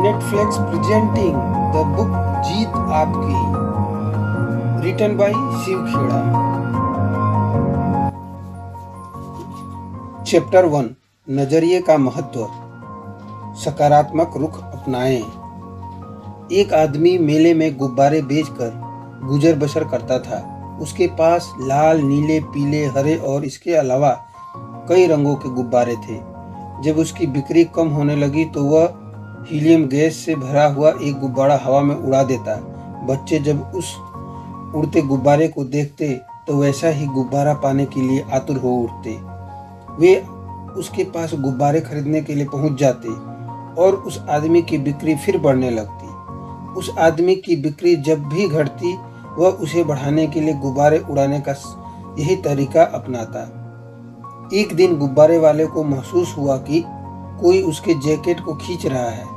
Netflix presenting the book Jeet Aapki, written by Shiv Khera. Chapter 1, नजरिए का महत्व। सकारात्मक रुख अपनाएं। एक आदमी मेले में गुब्बारे बेचकर गुजर बसर करता था। उसके पास लाल, नीले, पीले, हरे और इसके अलावा कई रंगों के गुब्बारे थे। जब उसकी बिक्री कम होने लगी तो वह हीलियम गैस से भरा हुआ एक गुब्बारा हवा में उड़ा देता। बच्चे जब उस उड़ते गुब्बारे को देखते तो वैसा ही गुब्बारा पाने के लिए आतुर हो उठते। वे उसके पास गुब्बारे खरीदने के लिए पहुंच जाते और उस आदमी की बिक्री फिर बढ़ने लगती। उस आदमी की बिक्री जब भी घटती वह उसे बढ़ाने के लिए गुब्बारे उड़ाने का यही तरीका अपनाता। एक दिन गुब्बारे वाले को महसूस हुआ कि कोई उसके जैकेट को खींच रहा है।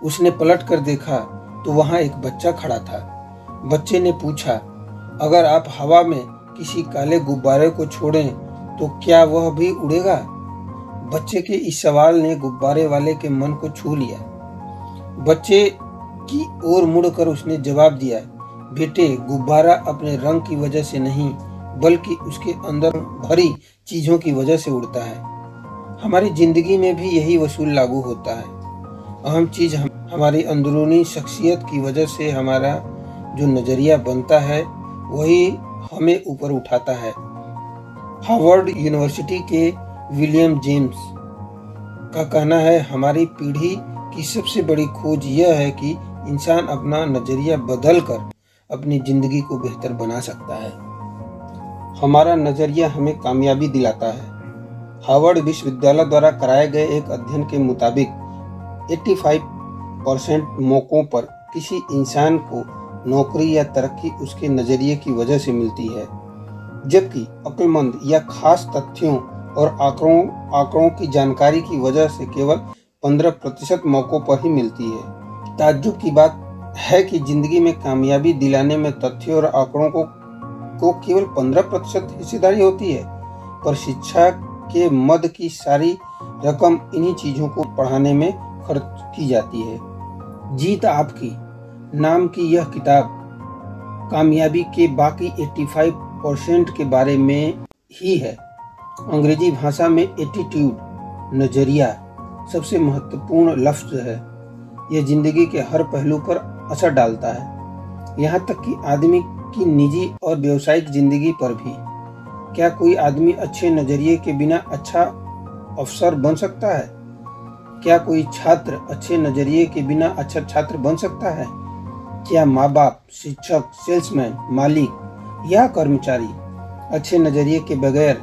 उसने पलट कर देखा तो वहां एक बच्चा खड़ा था। बच्चे ने पूछा, अगर आप हवा में किसी काले गुब्बारे को छोड़ें तो क्या वह भी उड़ेगा? बच्चे के इस सवाल ने गुब्बारे वाले के मन को छू लिया। बच्चे की ओर मुड़कर उसने जवाब दिया, बेटे, गुब्बारा अपने रंग की वजह से नहीं बल्कि उसके अंदर भरी चीजों की वजह से उड़ता है। हमारी जिंदगी में भी यही वसूल लागू होता है। अहम चीज हमारी अंदरूनी शख्सियत की वजह से हमारा जो नजरिया बनता है वही हमें ऊपर उठाता है। हार्वर्ड यूनिवर्सिटी के विलियम जेम्स का कहना है, हमारी पीढ़ी की सबसे बड़ी खोज यह है कि इंसान अपना नजरिया बदलकर अपनी जिंदगी को बेहतर बना सकता है। हमारा नजरिया हमें कामयाबी दिलाता है। हार्वर्ड विश्वविद्यालय द्वारा कराए गए एक अध्ययन के मुताबिक 85% मौकों पर किसी इंसान को नौकरी या तरक्की उसके नजरिए की वजह से मिलती है, जबकि अक्लमंद या खास तथ्यों और आंकड़ों की जानकारी की वजह से केवल 15% मौकों पर ही मिलती है। ताज्जुब की बात है कि जिंदगी में कामयाबी दिलाने में तथ्यों और आंकड़ों को केवल 15% हिस्सेदारी होती है, पर शिक्षा के मद की सारी रकम इन्हीं चीजों को पढ़ाने में खर्च की जाती है। जीत आपकी नाम की यह किताब कामयाबी के बाकी 85% के बारे में ही है। अंग्रेजी भाषा में एटीट्यूड, नजरिया सबसे महत्वपूर्ण लफ्ज है। यह जिंदगी के हर पहलू पर असर डालता है, यहाँ तक कि आदमी की निजी और व्यावसायिक जिंदगी पर भी। क्या कोई आदमी अच्छे नजरिए के बिना अच्छा अफसर बन सकता है? क्या कोई छात्र अच्छे नजरिए के बिना अच्छा छात्र बन सकता है? क्या माँ बाप, शिक्षक, सेल्समैन, मालिक या कर्मचारी अच्छे नजरिए के बगैर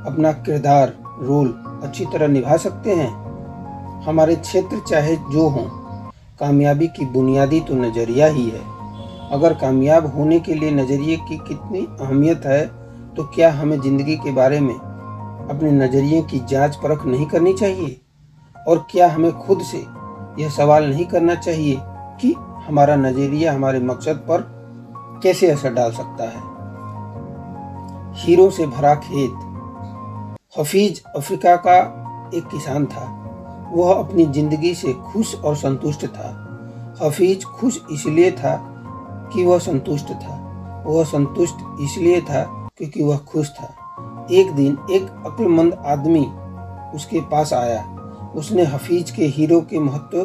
अपना किरदार, रोल अच्छी तरह निभा सकते हैं? हमारे क्षेत्र चाहे जो हों, कामयाबी की बुनियादी तो नजरिया ही है। अगर कामयाब होने के लिए नजरिए की कितनी अहमियत है तो क्या हमें जिंदगी के बारे में अपने नजरिए की जांच परख नहीं करनी चाहिए? और क्या हमें खुद से यह सवाल नहीं करना चाहिए कि हमारा नजरिया हमारे मकसद पर कैसे असर डाल सकता है? हीरो से भरा खेत। हफीज अफ्रीका का एक किसान था। वह अपनी जिंदगी से खुश और संतुष्ट था। हफीज खुश इसलिए था कि वह संतुष्ट था। वह संतुष्ट इसलिए था क्योंकि वह खुश था। एक दिन एक अक्लमंद आदमी उसके पास आया। उसने हफीज के हीरो के महत्व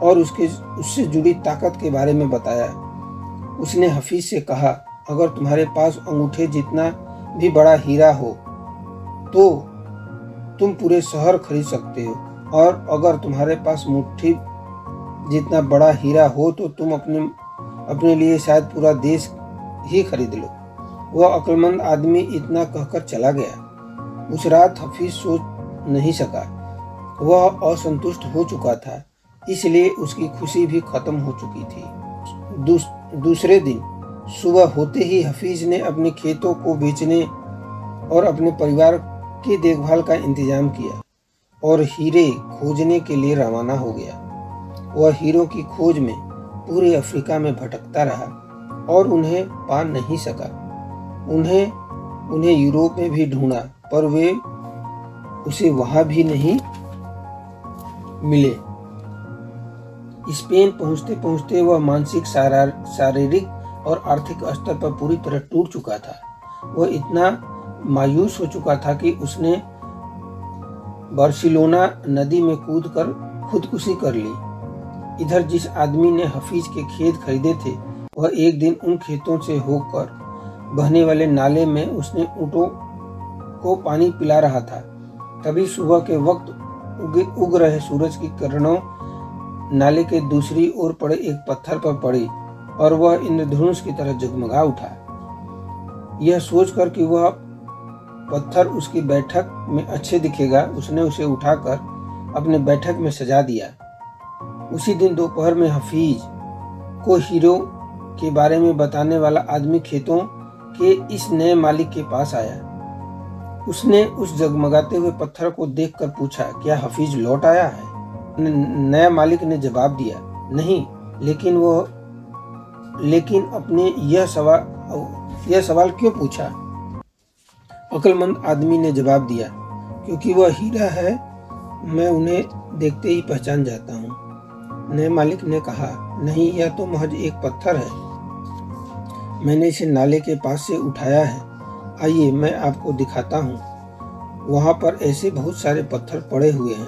और उससे जुड़ी ताकत के बारे में बताया। उसने हफीज से कहा, अगर तुम्हारे पास अंगूठे जितना भी बड़ा हीरा हो तो तुम पूरे शहर खरीद सकते हो, और अगर तुम्हारे पास मुट्ठी जितना बड़ा हीरा हो तो तुम अपने लिए शायद पूरा देश ही खरीद लो। वह अक्लमंद आदमी इतना कहकर चला गया। उस रात हफीज सो नहीं सका। वह असंतुष्ट हो चुका था, इसलिए उसकी खुशी भी खत्म हो चुकी थी। दूसरे दिन सुबह होते ही हफीज ने अपने खेतों को बेचने और अपने परिवार की देखभाल का इंतजाम किया और हीरे खोजने के लिए रवाना हो गया। वह हीरो की खोज में पूरे अफ्रीका में भटकता रहा और उन्हें पा नहीं सका। उन्हें यूरोप में भी ढूंढा, पर वे उसे वहां भी नहीं मिले। स्पेन पहुंचते पहुंचते वह मानसिक, शारीरिक और आर्थिक स्तर पर पूरी तरह टूट चुका था। वह इतना मायूस हो चुका था कि उसने बार्सिलोना नदी में कूदकर खुदकुशी कर ली। इधर जिस आदमी ने हफीज के खेत खरीदे थे, वह एक दिन उन खेतों से होकर बहने वाले नाले में उसने ऊँटों को पानी पिला रहा था। तभी सुबह के वक्त उग रहे सूरज की किरणों नाले के दूसरी ओर पड़े एक पत्थर पर पड़ी और वह इंद्रधनुष की तरह जगमगा उठा। यह सोचकर कि वह पत्थर उसकी बैठक में अच्छे दिखेगा, उसने उसे उठाकर अपने बैठक में सजा दिया। उसी दिन दोपहर में हफीज को हीरो के बारे में बताने वाला आदमी खेतों के इस नए मालिक के पास आया। उसने उस जगमगाते हुए पत्थर को देखकर पूछा, क्या हफीज लौट आया है? नया मालिक ने जवाब दिया, नहीं, लेकिन अपने यह सवाल क्यों पूछा? अक्लमंद आदमी ने जवाब दिया, क्योंकि वह हीरा है, मैं उन्हें देखते ही पहचान जाता हूँ। नए मालिक ने कहा, नहीं, यह तो महज एक पत्थर है, मैंने इसे नाले के पास से उठाया है, आइए मैं आपको दिखाता हूँ। वहाँ पर ऐसे बहुत सारे पत्थर पड़े हुए हैं।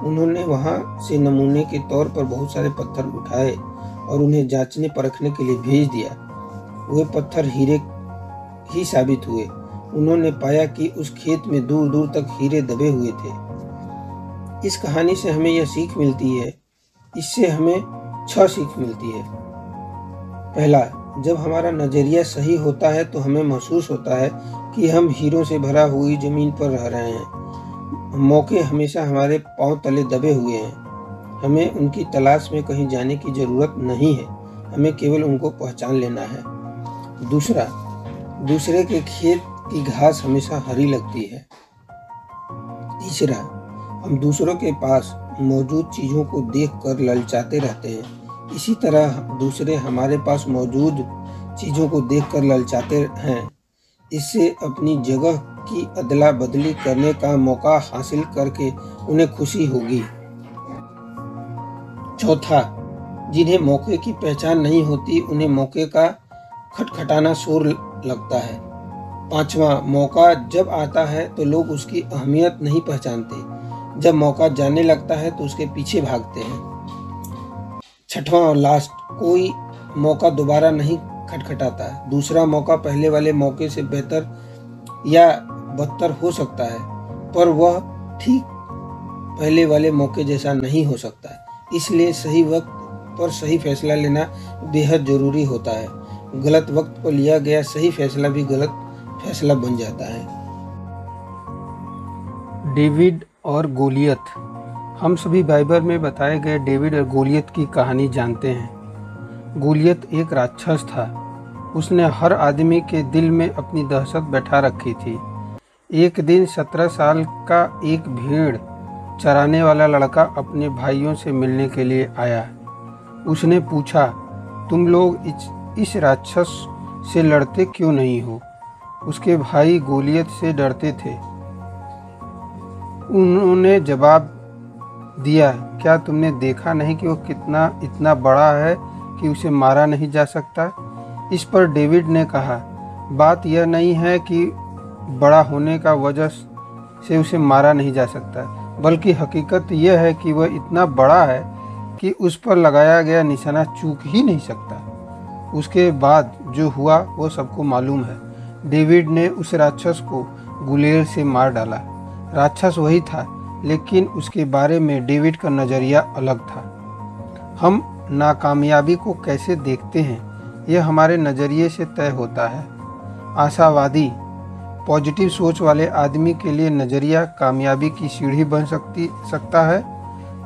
उन्होंने वहाँ से नमूने के तौर पर बहुत सारे पत्थर उठाए और उन्हें जांचने परखने के लिए भेज दिया। वे पत्थर हीरे ही साबित हुए। उन्होंने पाया कि उस खेत में दूर दूर तक हीरे दबे हुए थे। इस कहानी से हमें यह सीख मिलती है, इससे हमें 6 सीख मिलती है। पहला, जब हमारा नजरिया सही होता है तो हमें महसूस होता है कि हम हीरों से भरा हुई जमीन पर रह रहे हैं। मौके हमेशा हमारे पांव तले दबे हुए हैं। हमें उनकी तलाश में कहीं जाने की जरूरत नहीं है, हमें केवल उनको पहचान लेना है। दूसरा, दूसरे के खेत की घास हमेशा हरी लगती है। तीसरा, हम दूसरों के पास मौजूद चीजों को देखकर ललचाते रहते हैं, इसी तरह दूसरे हमारे पास मौजूद चीजों को देखकर ललचाते हैं। इससे अपनी जगह की अदला बदली करने का मौका हासिल करके उन्हें खुशी होगी। चौथा, जिन्हें मौके की पहचान नहीं होती, उन्हें मौके का खटखटाना शोर लगता है। पांचवा, मौका जब आता है तो लोग उसकी अहमियत नहीं पहचानते, जब मौका जाने लगता है तो उसके पीछे भागते हैं। छठवां और लास्ट, कोई मौका दोबारा नहीं खटखटाता। दूसरा मौका पहले वाले मौके से बेहतर या बदतर हो सकता है, पर वह ठीक पहले वाले मौके जैसा नहीं हो सकता। इसलिए सही वक्त पर सही फैसला लेना बेहद जरूरी होता है। गलत वक्त पर लिया गया सही फैसला भी गलत फैसला बन जाता है। डेविड और गोलियत। हम सभी बाइबल में बताए गए डेविड और गोलियत की कहानी जानते हैं। गोलियत एक राक्षस था। उसने हर आदमी के दिल में अपनी दहशत बैठा रखी थी। एक दिन 17 साल का एक भेड़ चराने वाला लड़का अपने भाइयों से मिलने के लिए आया। उसने पूछा, तुम लोग इस राक्षस से लड़ते क्यों नहीं हो? उसके भाई गोलियत से डरते थे। उन्होंने जवाब दिया, क्या तुमने देखा नहीं कि वो इतना बड़ा है कि उसे मारा नहीं जा सकता? इस पर डेविड ने कहा, बात यह नहीं है कि बड़ा होने का वजह से उसे मारा नहीं जा सकता, बल्कि हकीकत यह है कि वह इतना बड़ा है कि उस पर लगाया गया निशाना चूक ही नहीं सकता। उसके बाद जो हुआ वो सबको मालूम है। डेविड ने उस राक्षस को गुलेल से मार डाला। राक्षस वही था, लेकिन उसके बारे में डेविड का नज़रिया अलग था। हम नाकामयाबी को कैसे देखते हैं, यह हमारे नज़रिए से तय होता है। आशावादी, पॉजिटिव सोच वाले आदमी के लिए नज़रिया कामयाबी की सीढ़ी बन सकता है।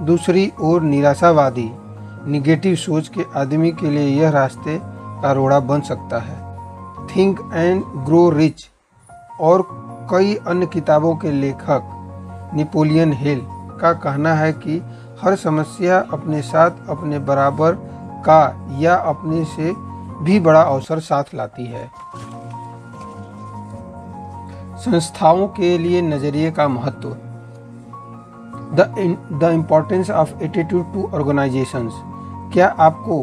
दूसरी ओर निराशावादी, निगेटिव सोच के आदमी के लिए यह रास्ते का रोड़ा बन सकता है। थिंक एंड ग्रो रिच और कई अन्य किताबों के लेखक नेपोलियन हिल का कहना है कि हर समस्या अपने साथ अपने बराबर का या अपने से भी बड़ा अवसर साथ लाती है। संस्थाओं के लिए नजरिए का महत्व। The importance of attitude to organisations. क्या आपको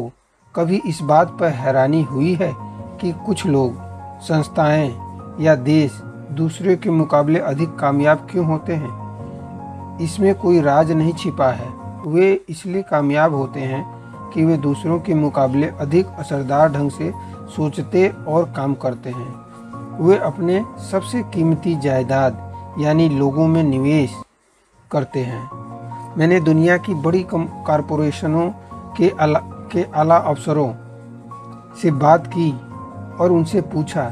कभी इस बात पर हैरानी हुई है कि कुछ लोग, संस्थाएं या देश दूसरे के मुकाबले अधिक कामयाब क्यों होते हैं? इसमें कोई राज नहीं छिपा है। वे इसलिए कामयाब होते हैं कि वे दूसरों के मुकाबले अधिक असरदार ढंग से सोचते और काम करते हैं। वे अपने सबसे कीमती जायदाद यानी लोगों में निवेश करते हैं। मैंने दुनिया की बड़ी कॉरपोरेशनों के आला अफसरों से बात की और उनसे पूछा,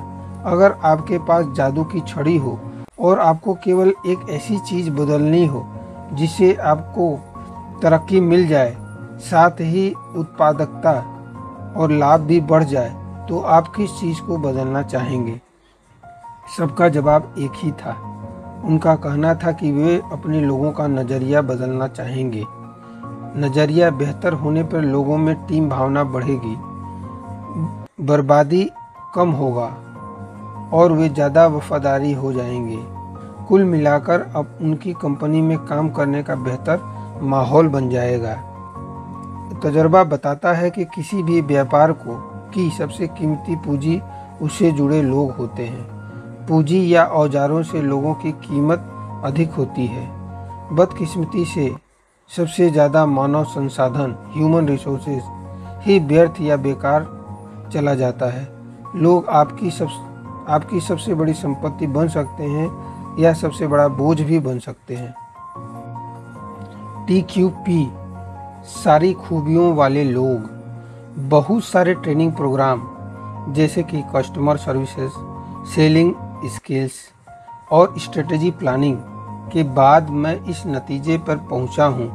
अगर आपके पास जादू की छड़ी हो और आपको केवल एक ऐसी चीज़ बदलनी हो जिससे आपको तरक्की मिल जाए, साथ ही उत्पादकता और लाभ भी बढ़ जाए, तो आप किस चीज़ को बदलना चाहेंगे? सबका जवाब एक ही था। उनका कहना था कि वे अपने लोगों का नज़रिया बदलना चाहेंगे। नज़रिया बेहतर होने पर लोगों में टीम भावना बढ़ेगी, बर्बादी कम होगा और वे ज़्यादा वफादारी हो जाएंगे। कुल मिलाकर अब उनकी कंपनी में काम करने का बेहतर माहौल बन जाएगा। तजर्बा बताता है कि किसी भी व्यापार की सबसे कीमती पूंजी उससे जुड़े लोग होते हैं। पूंजी या औजारों से लोगों की कीमत अधिक होती है। बदकिस्मती से सबसे ज़्यादा मानव संसाधन, ह्यूमन रिसोर्सेज, ही व्यर्थ या बेकार चला जाता है। लोग आपकी सबसे बड़ी संपत्ति बन सकते हैं या सबसे बड़ा बोझ भी बन सकते हैं। TQP, सारी खूबियों वाले लोग। बहुत सारे ट्रेनिंग प्रोग्राम जैसे कि कस्टमर सर्विसेज, सेलिंग स्किल्स और स्ट्रेटेजी प्लानिंग के बाद मैं इस नतीजे पर पहुंचा हूं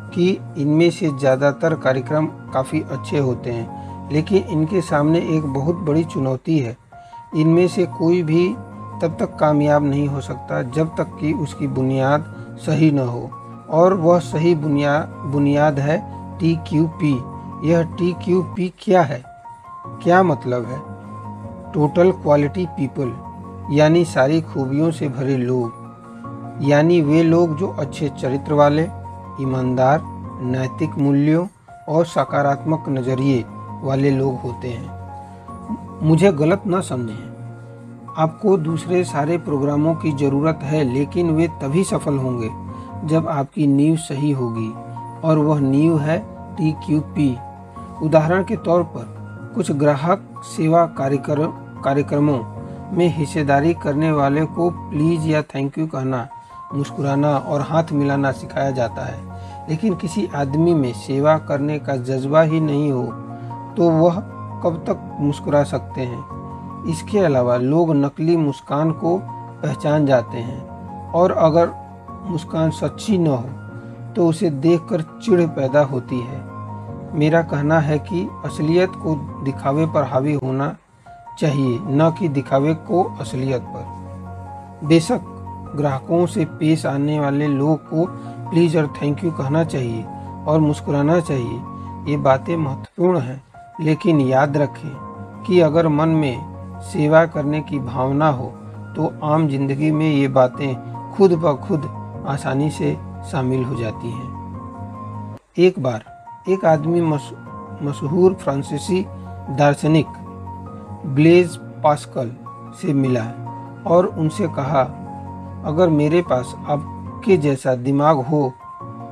कि इनमें से ज़्यादातर कार्यक्रम काफ़ी अच्छे होते हैं, लेकिन इनके सामने एक बहुत बड़ी चुनौती है। इनमें से कोई भी तब तक कामयाब नहीं हो सकता जब तक कि उसकी बुनियाद सही न हो, और वह सही बुनियाद है TQP। यह TQP क्या है? क्या मतलब है? टोटल क्वालिटी पीपल, यानी सारी खूबियों से भरे लोग, यानी वे लोग जो अच्छे चरित्र वाले, ईमानदार, नैतिक मूल्यों और सकारात्मक नज़रिए वाले लोग होते हैं। मुझे गलत न समझें, आपको दूसरे सारे प्रोग्रामों की ज़रूरत है, लेकिन वे तभी सफल होंगे जब आपकी नींव सही होगी, और वह नींव है TQP। उदाहरण के तौर पर, कुछ ग्राहक सेवा कार्यक्रमों में हिस्सेदारी करने वाले को प्लीज़ या थैंक यू कहना, मुस्कुराना और हाथ मिलाना सिखाया जाता है, लेकिन किसी आदमी में सेवा करने का जज्बा ही नहीं हो तो वह कब तक मुस्कुरा सकते हैं। इसके अलावा लोग नकली मुस्कान को पहचान जाते हैं, और अगर मुस्कान सच्ची न हो तो उसे देखकर चिढ़ पैदा होती है। मेरा कहना है कि असलियत को दिखावे पर हावी होना चाहिए, न कि दिखावे को असलियत पर। बेशक ग्राहकों से पेश आने वाले लोग को प्लीज़ और थैंक यू कहना चाहिए और मुस्कुराना चाहिए, ये बातें महत्वपूर्ण हैं, लेकिन याद रखें कि अगर मन में सेवा करने की भावना हो तो आम जिंदगी में ये बातें खुद ब खुद आसानी से शामिल हो जाती हैं। एक बार एक आदमी मशहूर फ्रांसीसी दार्शनिक ब्लेज पास्कल से मिला और उनसे कहा, अगर मेरे पास आपके जैसा दिमाग हो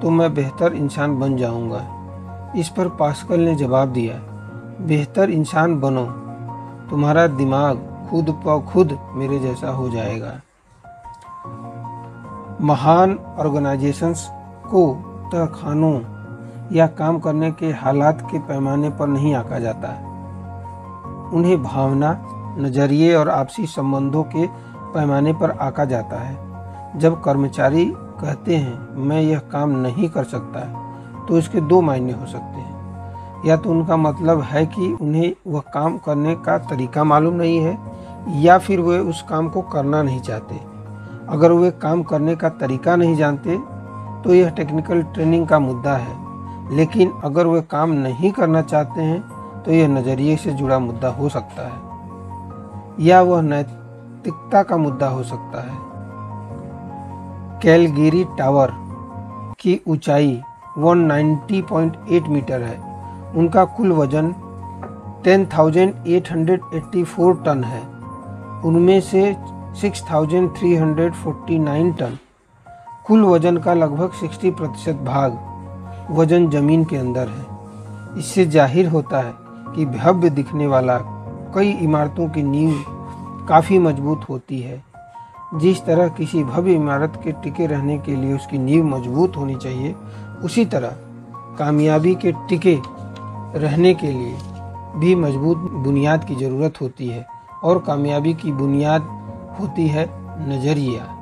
तो मैं बेहतर इंसान बन जाऊंगा। इस पर पास्कल ने जवाब दिया, बेहतर इंसान बनो, तुम्हारा दिमाग खुद ब खुद मेरे जैसा हो जाएगा। महान ऑर्गेनाइजेशंस को तहखानों या काम करने के हालात के पैमाने पर नहीं आंका जाता है, उन्हें भावना, नज़रिए और आपसी संबंधों के पैमाने पर आंका जाता है। जब कर्मचारी कहते हैं मैं यह काम नहीं कर सकता, तो इसके दो मायने हो सकते हैं। या तो उनका मतलब है कि उन्हें वह काम करने का तरीका मालूम नहीं है, या फिर वे उस काम को करना नहीं चाहते। अगर वे काम करने का तरीका नहीं जानते तो यह टेक्निकल ट्रेनिंग का मुद्दा है, लेकिन अगर वे काम नहीं करना चाहते हैं तो यह नज़रिए से जुड़ा मुद्दा हो सकता है, या वह नैतिकता का मुद्दा हो सकता है। कैलगेरी टावर की ऊंचाई 190.8 मीटर है उनका कुल वजन 10,884 टन है। उनमें से 6,349 टन कुल वजन का लगभग 60% भाग वजन जमीन के अंदर है। इससे जाहिर होता है कि भव्य दिखने वाला कई इमारतों की नींव काफ़ी मजबूत होती है। जिस तरह किसी भव्य इमारत के टिके रहने के लिए उसकी नींव मजबूत होनी चाहिए, उसी तरह कामयाबी के टिके रहने के लिए भी मजबूत बुनियाद की ज़रूरत होती है, और कामयाबी की बुनियाद होती है नज़रिया।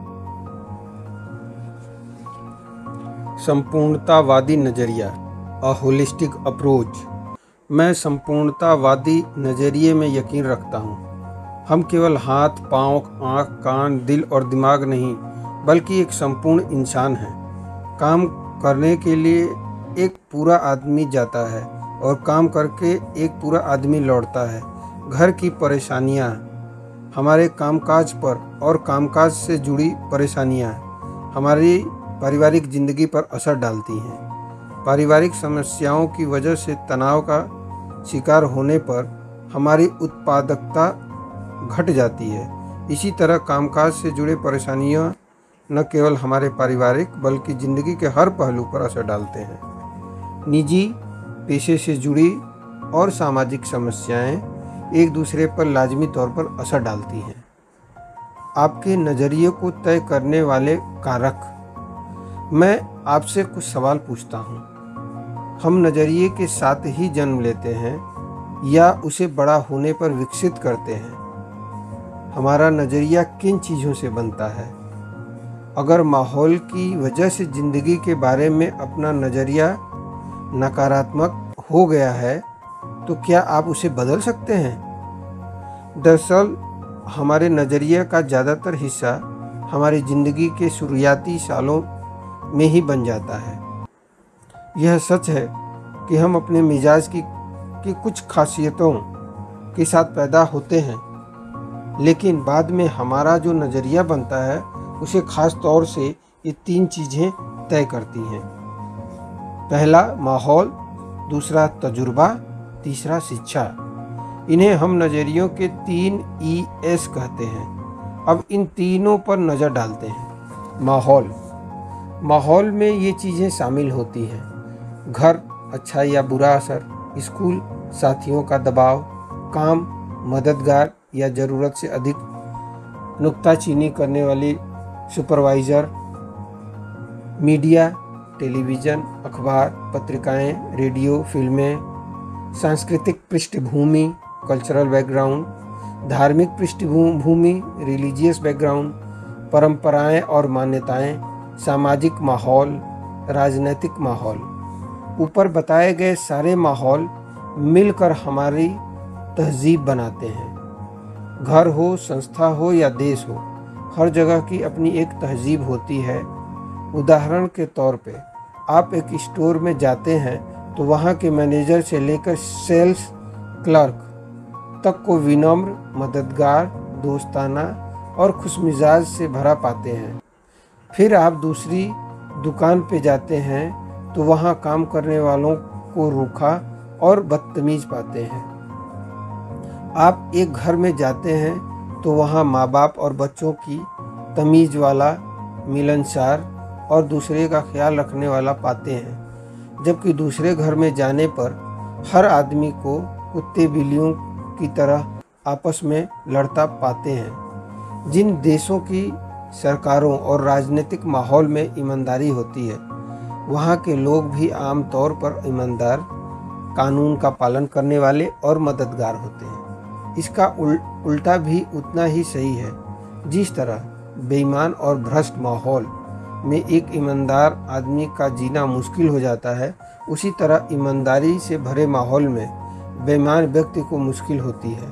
संपूर्णतावादी नज़रिया, अ होलिस्टिक अप्रोच। मैं संपूर्णतावादी नज़रिए में यकीन रखता हूँ। हम केवल हाथ, पाँव, आँख, कान, दिल और दिमाग नहीं, बल्कि एक संपूर्ण इंसान हैं। काम करने के लिए एक पूरा आदमी जाता है और काम करके एक पूरा आदमी लौटता है। घर की परेशानियाँ हमारे कामकाज पर और कामकाज से जुड़ी परेशानियाँ हमारी पारिवारिक ज़िंदगी पर असर डालती हैं। पारिवारिक समस्याओं की वजह से तनाव का शिकार होने पर हमारी उत्पादकता घट जाती है। इसी तरह कामकाज से जुड़े परेशानियां न केवल हमारे पारिवारिक बल्कि ज़िंदगी के हर पहलू पर असर डालते हैं। निजी, पेशे से जुड़ी और सामाजिक समस्याएं एक दूसरे पर लाजमी तौर पर असर डालती हैं। आपके नज़रिए को तय करने वाले कारक। मैं आपसे कुछ सवाल पूछता हूँ। हम नज़रिए के साथ ही जन्म लेते हैं या उसे बड़ा होने पर विकसित करते हैं? हमारा नज़रिया किन चीज़ों से बनता है? अगर माहौल की वजह से ज़िंदगी के बारे में अपना नज़रिया नकारात्मक हो गया है, तो क्या आप उसे बदल सकते हैं? दरअसल हमारे नज़रिया का ज़्यादातर हिस्सा हमारी ज़िंदगी के शुरुआती सालों में ही बन जाता है। यह सच है कि हम अपने मिजाज की कुछ खासियतों के साथ पैदा होते हैं, लेकिन बाद में हमारा जो नज़रिया बनता है उसे ख़ास तौर से ये 3 चीज़ें तय करती हैं। पहला माहौल, दूसरा तजुर्बा, तीसरा शिक्षा। इन्हें हम नज़रियों के 3 ES कहते हैं। अब इन तीनों पर नज़र डालते हैं। माहौल में ये चीज़ें शामिल होती हैं: घर, अच्छा या बुरा असर; स्कूल, साथियों का दबाव; काम, मददगार या ज़रूरत से अधिक नुक्ताचीनी करने वाली सुपरवाइज़र; मीडिया, टेलीविज़न, अखबार, पत्रिकाएं, रेडियो, फिल्में; सांस्कृतिक पृष्ठभूमि, कल्चरल बैकग्राउंड; धार्मिक पृष्ठभूमि, रिलीजियस बैकग्राउंड; परंपराएं और मान्यताएं; सामाजिक माहौल, राजनीतिक माहौल। ऊपर बताए गए सारे माहौल मिलकर हमारी तहजीब बनाते हैं। घर हो, संस्था हो या देश हो, हर जगह की अपनी एक तहजीब होती है। उदाहरण के तौर पे आप एक स्टोर में जाते हैं तो वहाँ के मैनेजर से लेकर सेल्स क्लर्क तक को विनम्र, मददगार, दोस्ताना और खुशमिजाज से भरा पाते हैं। फिर आप दूसरी दुकान पे जाते हैं तो वहाँ काम करने वालों को रूखा और बदतमीज पाते हैं। आप एक घर में जाते हैं तो वहाँ माँ बाप और बच्चों की तमीज़ वाला, मिलनसार और दूसरे का ख्याल रखने वाला पाते हैं, जबकि दूसरे घर में जाने पर हर आदमी को कुत्ते बिल्लियों की तरह आपस में लड़ता पाते हैं। जिन देशों की सरकारों और राजनीतिक माहौल में ईमानदारी होती है, वहाँ के लोग भी आमतौर पर ईमानदार, कानून का पालन करने वाले और मददगार होते हैं। इसका उल्टा भी उतना ही सही है। जिस तरह बेईमान और भ्रष्ट माहौल में एक ईमानदार आदमी का जीना मुश्किल हो जाता है, उसी तरह ईमानदारी से भरे माहौल में बेईमान व्यक्ति को मुश्किल होती है।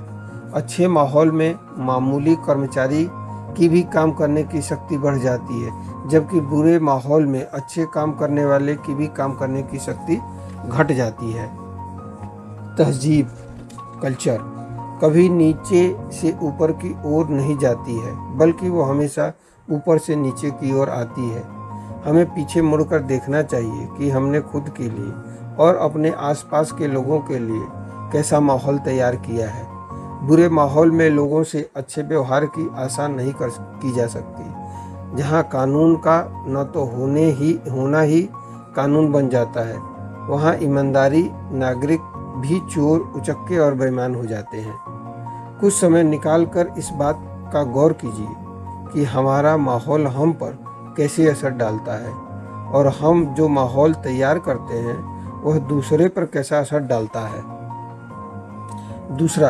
अच्छे माहौल में मामूली कर्मचारी की भी काम करने की शक्ति बढ़ जाती है, जबकि बुरे माहौल में अच्छे काम करने वाले की भी काम करने की शक्ति घट जाती है। तहजीब, कल्चर कभी नीचे से ऊपर की ओर नहीं जाती है, बल्कि वो हमेशा ऊपर से नीचे की ओर आती है। हमें पीछे मुड़कर देखना चाहिए कि हमने खुद के लिए और अपने आसपास के लोगों के लिए कैसा माहौल तैयार किया है। बुरे माहौल में लोगों से अच्छे व्यवहार की आशा नहीं की जा सकती। जहाँ कानून का न तो होना ही कानून बन जाता है, वहाँ ईमानदारी नागरिक भी चोर, उचक्के और बेईमान हो जाते हैं। कुछ समय निकालकर इस बात का गौर कीजिए कि हमारा माहौल हम पर कैसे असर डालता है और हम जो माहौल तैयार करते हैं वह दूसरे पर कैसा असर डालता है। दूसरा,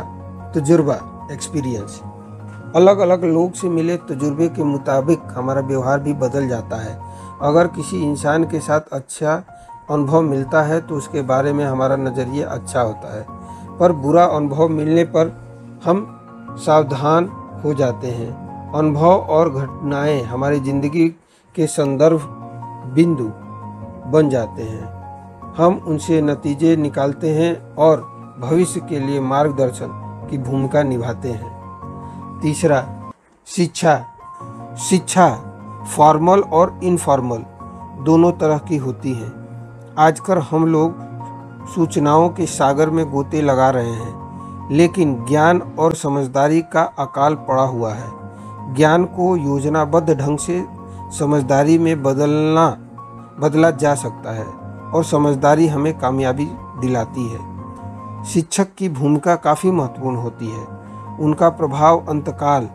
तजुर्बा, एक्सपीरियंस। अलग अलग लोग से मिले तजुर्बे के मुताबिक हमारा व्यवहार भी बदल जाता है। अगर किसी इंसान के साथ अच्छा अनुभव मिलता है तो उसके बारे में हमारा नज़रिया अच्छा होता है, पर बुरा अनुभव मिलने पर हम सावधान हो जाते हैं। अनुभव और घटनाएं हमारी ज़िंदगी के संदर्भ बिंदु बन जाते हैं। हम उनसे नतीजे निकालते हैं और भविष्य के लिए मार्गदर्शन की भूमिका निभाते हैं। तीसरा, शिक्षा फॉर्मल और इनफॉर्मल दोनों तरह की होती है। आजकल हम लोग सूचनाओं के सागर में गोते लगा रहे हैं, लेकिन ज्ञान और समझदारी का अकाल पड़ा हुआ है। ज्ञान को योजनाबद्ध ढंग से समझदारी में बदला जा सकता है और समझदारी हमें कामयाबी दिलाती है। शिक्षक की भूमिका काफ़ी महत्वपूर्ण होती है। उनका प्रभाव अंतकाल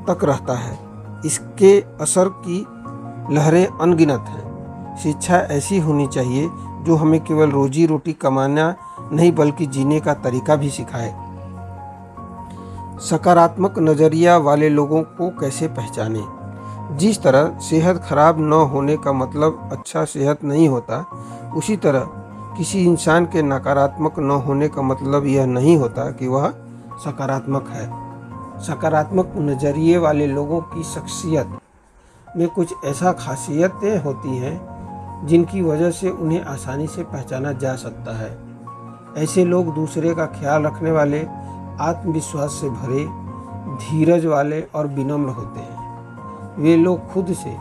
तक रहता है। इसके असर की लहरें अनगिनत हैं। शिक्षा ऐसी होनी चाहिए जो हमें केवल रोजी रोटी कमाना नहीं बल्कि जीने का तरीका भी सिखाए। सकारात्मक नज़रिया वाले लोगों को कैसे पहचानें? जिस तरह सेहत खराब न होने का मतलब अच्छा सेहत नहीं होता, उसी तरह किसी इंसान के नकारात्मक न होने का मतलब यह नहीं होता कि वह सकारात्मक है। सकारात्मक नज़रिए वाले लोगों की शख्सियत में कुछ ऐसा खासियतें होती हैं जिनकी वजह से उन्हें आसानी से पहचाना जा सकता है। ऐसे लोग दूसरे का ख्याल रखने वाले, आत्मविश्वास से भरे, धीरज वाले और विनम्र होते हैं। वे लोग खुद से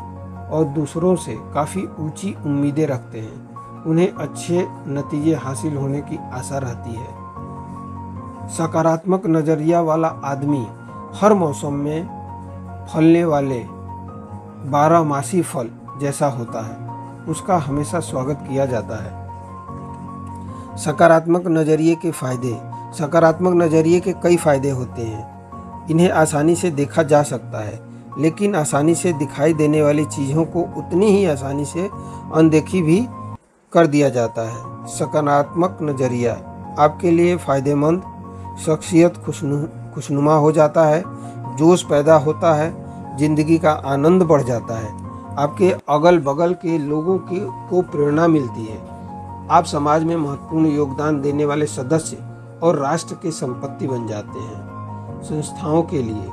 और दूसरों से काफ़ी ऊंची उम्मीदें रखते हैं। उन्हें अच्छे नतीजे हासिल होने की आशा रहती है। सकारात्मक नज़रिया वाला आदमी हर मौसम में फलने वाले 12मासी फल जैसा होता है। उसका हमेशा स्वागत किया जाता है। सकारात्मक नज़रिए के फ़ायदे। सकारात्मक नज़रिए के कई फ़ायदे होते हैं। इन्हें आसानी से देखा जा सकता है, लेकिन आसानी से दिखाई देने वाली चीज़ों को उतनी ही आसानी से अनदेखी भी कर दिया जाता है। सकारात्मक नज़रिया आपके लिए फ़ायदेमंद, शख्सियत खुशनुमा हो जाता है, जोश पैदा होता है, ज़िंदगी का आनंद बढ़ जाता है, आपके अगल बगल के लोगों को प्रेरणा मिलती है, आप समाज में महत्वपूर्ण योगदान देने वाले सदस्य और राष्ट्र के संपत्ति बन जाते हैं। संस्थाओं के लिए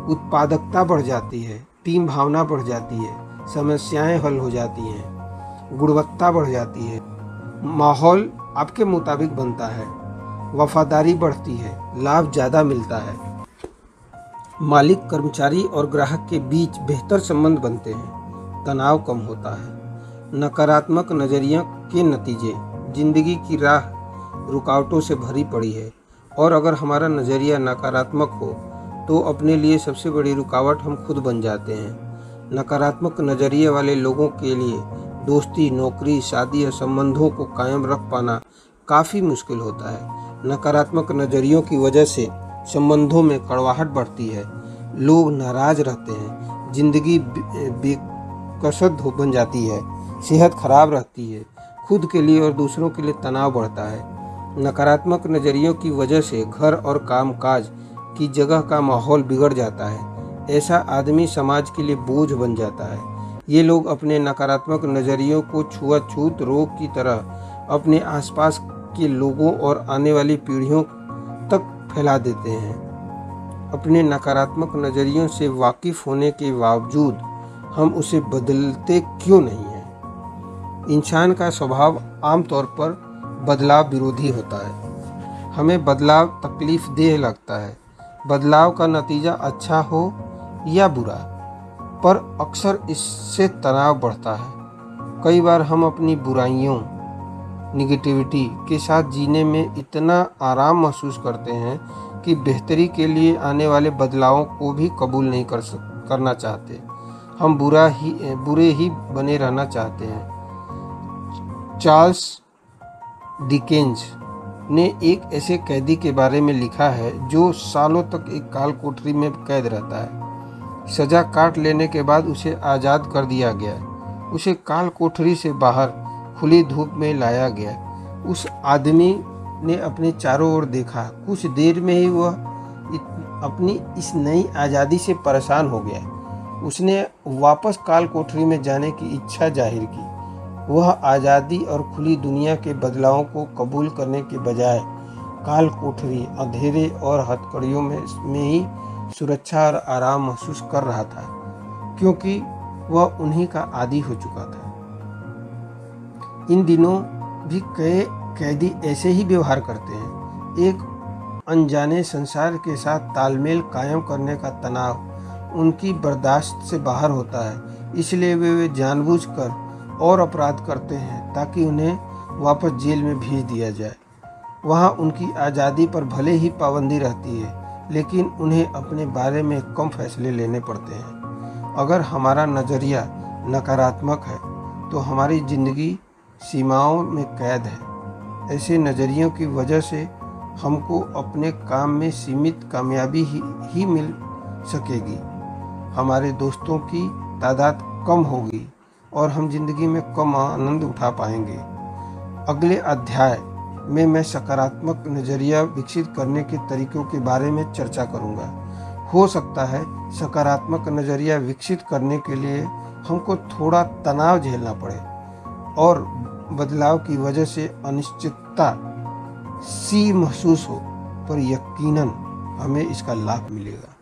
उत्पादकता बढ़ जाती है, टीम भावना बढ़ जाती है, समस्याएं हल हो जाती हैं, गुणवत्ता बढ़ जाती है, माहौल आपके मुताबिक बनता है, वफादारी बढ़ती है, लाभ ज़्यादा मिलता है, मालिक, कर्मचारी और ग्राहक के बीच बेहतर संबंध बनते हैं, तनाव कम होता है। नकारात्मक नज़रिया के नतीजे। जिंदगी की राह रुकावटों से भरी पड़ी है और अगर हमारा नज़रिया नकारात्मक हो तो अपने लिए सबसे बड़ी रुकावट हम खुद बन जाते हैं। नकारात्मक नज़रिए वाले लोगों के लिए दोस्ती, नौकरी, शादी या संबंधों को कायम रख पाना काफ़ी मुश्किल होता है। नकारात्मक नज़रियों की वजह से संबंधों में कड़वाहट बढ़ती है, लोग नाराज रहते हैं, जिंदगी बेकसद बन जाती है, सेहत खराब रहती है, खुद के लिए और दूसरों के लिए तनाव बढ़ता है। नकारात्मक नज़रियों की वजह से घर और कामकाज की जगह का माहौल बिगड़ जाता है। ऐसा आदमी समाज के लिए बोझ बन जाता है। ये लोग अपने नकारात्मक नज़रियों को छुआछूत रोग की तरह अपने आसपास के लोगों और आने वाली पीढ़ियों तक फैला देते हैं। अपने नकारात्मक नज़रियों से वाकिफ़ होने के बावजूद हम उसे बदलते क्यों नहीं हैं? इंसान का स्वभाव आमतौर पर बदलाव विरोधी होता है। हमें बदलाव तकलीफ देह लगता है। बदलाव का नतीजा अच्छा हो या बुरा, पर अक्सर इससे तनाव बढ़ता है। कई बार हम अपनी बुराइयों निगेटिविटी के साथ जीने में इतना आराम महसूस करते हैं कि बेहतरी के लिए आने वाले बदलावों को भी कबूल नहीं करना चाहते। हम बुरे ही बने रहना चाहते हैं। चार्ल्स डिकेंस ने एक ऐसे कैदी के बारे में लिखा है जो सालों तक एक काल कोठरी में कैद रहता है। सजा काट लेने के बाद उसे आज़ाद कर दिया गया। उसे काल कोठरी से बाहर खुली धूप में लाया गया। उस आदमी ने अपने चारों ओर देखा। कुछ देर में ही वह अपनी इस नई आज़ादी से परेशान हो गया। उसने वापस काल कोठरी में जाने की इच्छा जाहिर की। वह आज़ादी और खुली दुनिया के बदलावों को कबूल करने के बजाय काल कोठरी, अंधेरे और हथकड़ियों में ही सुरक्षा और आराम महसूस कर रहा था, क्योंकि वह उन्हीं का आदी हो चुका था। इन दिनों भी कई कैदी ऐसे ही व्यवहार करते हैं। एक अनजाने संसार के साथ तालमेल कायम करने का तनाव उनकी बर्दाश्त से बाहर होता है, इसलिए वे जानबूझकर और अपराध करते हैं ताकि उन्हें वापस जेल में भेज दिया जाए। वहाँ उनकी आज़ादी पर भले ही पाबंदी रहती है, लेकिन उन्हें अपने बारे में कम फैसले लेने पड़ते हैं। अगर हमारा नज़रिया नकारात्मक है तो हमारी ज़िंदगी सीमाओं में कैद है। ऐसे नज़रियों की वजह से हमको अपने काम में सीमित कामयाबी ही मिल सकेगी। हमारे दोस्तों की तादाद कम होगी और हम जिंदगी में कम आनंद उठा पाएंगे। अगले अध्याय में मैं सकारात्मक नज़रिया विकसित करने के तरीकों के बारे में चर्चा करूंगा। हो सकता है सकारात्मक नज़रिया विकसित करने के लिए हमको थोड़ा तनाव झेलना पड़े और बदलाव की वजह से अनिश्चितता सी महसूस हो, पर यकीनन हमें इसका लाभ मिलेगा।